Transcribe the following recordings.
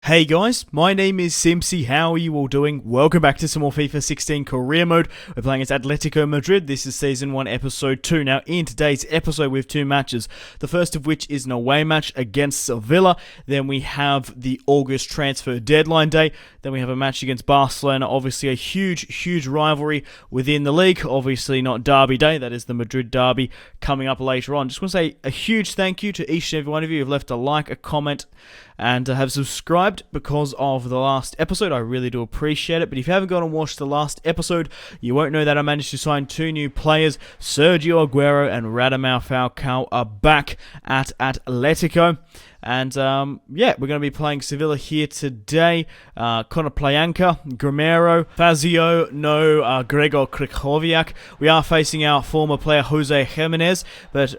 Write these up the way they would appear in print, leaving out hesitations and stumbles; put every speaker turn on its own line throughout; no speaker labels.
Hey guys, my name is Simpzy. How are you all doing? Welcome back to some more FIFA 16 career mode. We're playing as Atletico Madrid. This is Season 1, Episode 2. Now, in today's episode, we have two matches. The first of which is an away match against Sevilla. Then we have the August transfer deadline day. Then we have a match against Barcelona. Obviously, a huge rivalry within the league. Obviously, not Derby Day. That is the Madrid Derby coming up later on. Just want to say a huge thank you to each and every one of you who have left a like, a comment, and have subscribed because of the last episode. I really do appreciate it. But if you haven't gone and watched the last episode, you won't know that I managed to sign two new players. Sergio Aguero and FALCAO are back at Atletico. And yeah, we're going to be playing Sevilla here today. Conor Playanka, Grimero, Fazio, Gregor Krychowiak. We are facing our former player Jose Jimenez, but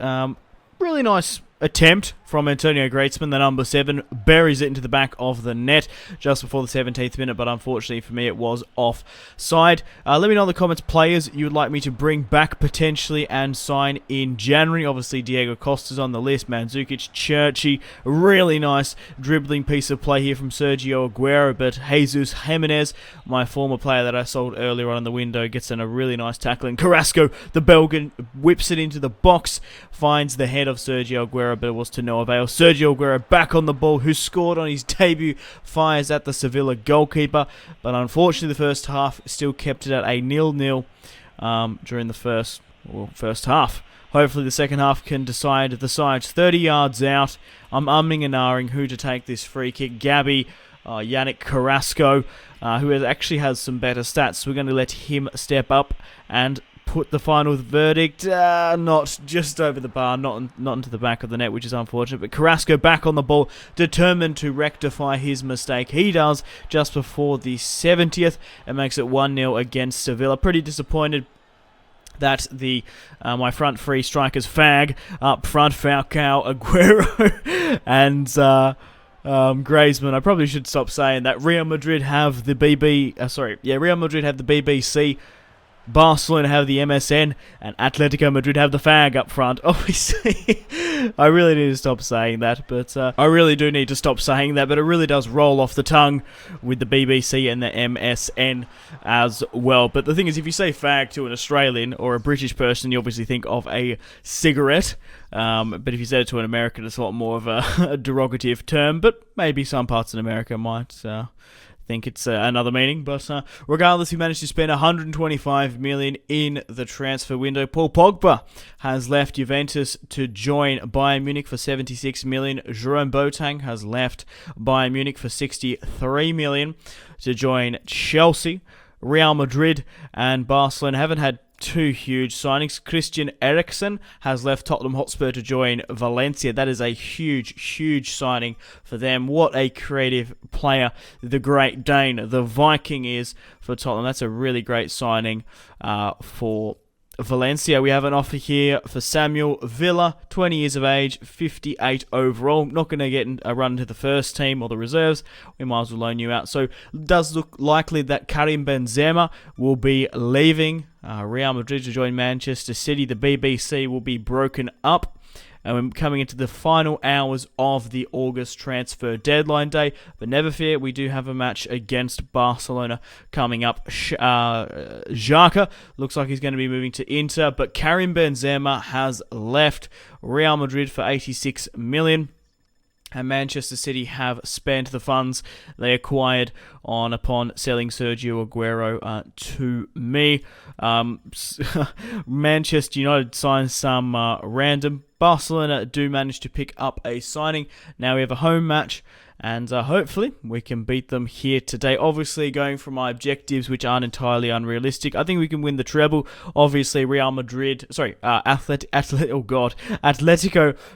really nice attempt from Antonio Griezmann, the number 7, buries it into the back of the net just before the 17th minute, but unfortunately for me it was offside. Let me know in the comments players you would like me to bring back potentially and sign in January. Obviously Diego Costa's on the list, Mandzukic, Churchy, really nice dribbling piece of play here from Sergio Aguero, but Jesus Jimenez, my former player that I sold earlier on in the window, gets in a really nice tackle, and Carrasco, the Belgian, whips it into the box, finds the head of Sergio Aguero, but it was to no avail. Sergio Aguero back on the ball, who scored on his debut, fires at the Sevilla goalkeeper, but unfortunately the first half still kept it at a 0-0 during the first half. Hopefully the second half can decide the sides. 30 yards out, I'm umming and ahhing who to take this free kick. Gabby, Yannick Carrasco, who actually has some better stats, so we're going to let him step up and put the final verdict, not just over the bar, not into the back of the net, which is unfortunate, but Carrasco back on the ball, determined to rectify his mistake. He does just before the 70th, and makes it 1-0 against Sevilla. Pretty disappointed that the my front three strikers fag up front, Falcao, Aguero, and Griezmann. I probably should stop saying that. Real Madrid have the BBC, Barcelona have the MSN, and Atletico Madrid have the fag up front. Obviously, I really need to stop saying that, but it really does roll off the tongue with the BBC and the MSN as well. But the thing is, if you say fag to an Australian or a British person, you obviously think of a cigarette. But if you said it to an American, it's a lot more of a derogative term, but maybe some parts in America might think it's another meaning, but regardless, he managed to spend 125 million in the transfer window. Paul Pogba has left Juventus to join Bayern Munich for 76 million. Jerome Boateng has left Bayern Munich for 63 million to join Chelsea. Real Madrid and Barcelona haven't had two huge signings. Christian Eriksen has left Tottenham Hotspur to join Valencia. That is a huge signing for them. What a creative player the Great Dane, the Viking, is for Tottenham. That's a really great signing for Valencia. We have an offer here for Samuel Villa, 20 years of age, 58 overall. Not going to get a run to the first team or the reserves. We might as well loan you out. So it does look likely that Karim Benzema will be leaving Real Madrid to join Manchester City. The BBC will be broken up. And we're coming into the final hours of the August transfer deadline day. But never fear, we do have a match against Barcelona coming up. Xhaka looks like he's going to be moving to Inter. But Karim Benzema has left Real Madrid for 86 million. And Manchester City have spent the funds they acquired upon selling Sergio Aguero to me. Manchester United signed some random. Barcelona do manage to pick up a signing. Now we have a home match, and hopefully we can beat them here today. Obviously, going for my objectives, which aren't entirely unrealistic, I think we can win the treble. Obviously, Atletico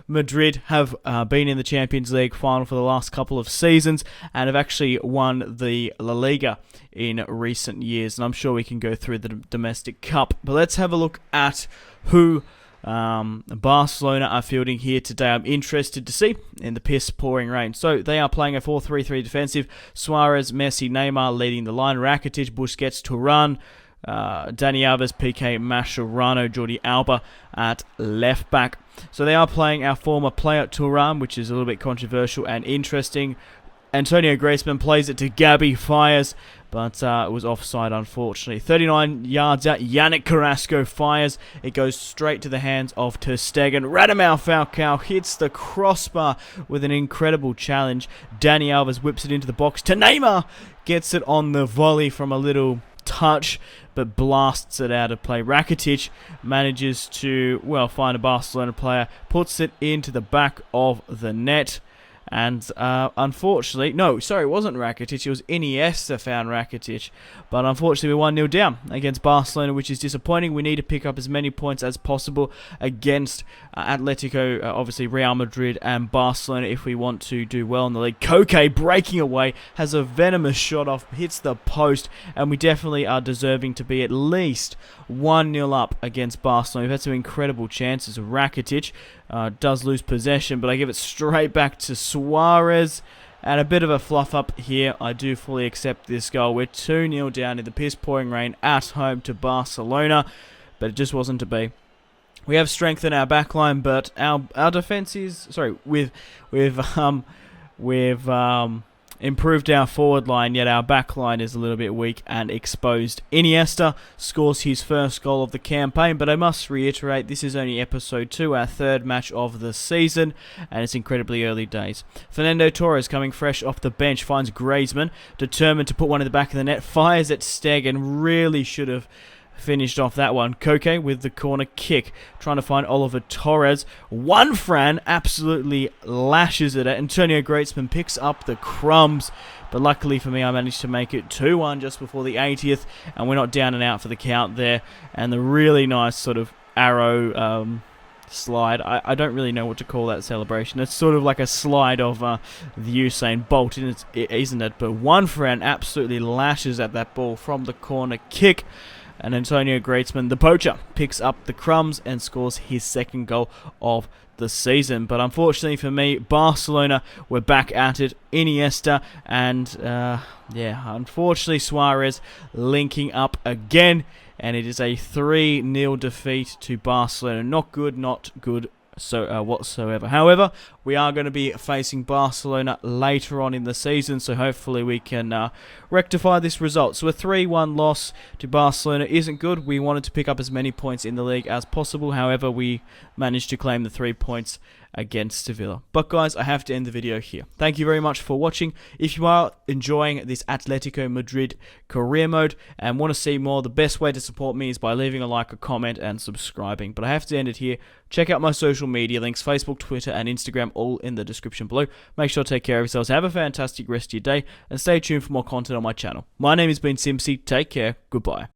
Madrid have been in the Champions League final for the last couple of seasons and have actually won the La Liga in recent years, and I'm sure we can go through the domestic cup. But let's have a look at who Barcelona are fielding here today. I'm interested to see in the piss-pouring rain. So they are playing a 4-3-3 defensive. Suarez, Messi, Neymar leading the line. Rakitic, Busquets, Turan, Dani Alves, Piqué, Mascherano, Jordi Alba at left back. So they are playing our former player Turan, which is a little bit controversial and interesting. Antonio Griezmann plays it to Gabby, fires, but it was offside, unfortunately. 39 yards out, Yannick Carrasco fires. It goes straight to the hands of Ter Stegen. Radamel Falcao hits the crossbar with an incredible challenge. Dani Alves whips it into the box to Neymar. Gets it on the volley from a little touch, but blasts it out of play. Rakitic manages to, well, find a Barcelona player, puts it into the back of the net. And unfortunately, no, sorry, it wasn't Rakitic, it was Iniesta found Rakitic. But unfortunately, we're 1-0 down against Barcelona, which is disappointing. We need to pick up as many points as possible against Atletico, obviously Real Madrid and Barcelona if we want to do well in the league. Koke breaking away, has a venomous shot off, hits the post, and we definitely are deserving to be at least 1-0 up against Barcelona. We've had some incredible chances. Rakitic does lose possession, but I give it straight back to Suarez. And a bit of a fluff up here. I do fully accept this goal. We're 2-0 down in the piss-pouring rain at home to Barcelona, but it just wasn't to be. We have strengthened our backline, but our defense is we've improved our forward line, yet our back line is a little bit weak and exposed. Iniesta scores his first goal of the campaign, but I must reiterate, this is only episode 2, our third match of the season, and it's incredibly early days. Fernando Torres, coming fresh off the bench, finds Griezmann, determined to put one in the back of the net, fires at Stegen, really should have finished off that one. Koke with the corner kick, trying to find Oliver Torres. One Fran absolutely lashes it at Antonio Griezmann, picks up the crumbs, but luckily for me I managed to make it 2-1 just before the 80th, and we're not down and out for the count there. And the really nice sort of arrow slide, I don't really know what to call that celebration. It's sort of like a slide of the Usain Bolt, isn't it? But one Fran absolutely lashes at that ball from the corner kick. And Antonio Griezmann, the poacher, picks up the crumbs and scores his second goal of the season. But unfortunately for me, Barcelona were back at it. Iniesta and, unfortunately Suarez linking up again. And it is a 3-0 defeat to Barcelona. Not good whatsoever. However, we are going to be facing Barcelona later on in the season, so hopefully we can rectify this result. So a 3-1 loss to Barcelona isn't good. We wanted to pick up as many points in the league as possible. However, we managed to claim the 3 points against Sevilla. But guys, I have to end the video here. Thank you very much for watching. If you are enjoying this Atletico Madrid career mode and want to see more, the best way to support me is by leaving a like, a comment, and subscribing. But I have to end it here. Check out my social media links, Facebook, Twitter, and Instagram, all in the description below. Make sure to take care of yourselves. Have a fantastic rest of your day, and stay tuned for more content on my channel. My name has been Simpzy. Take care. Goodbye.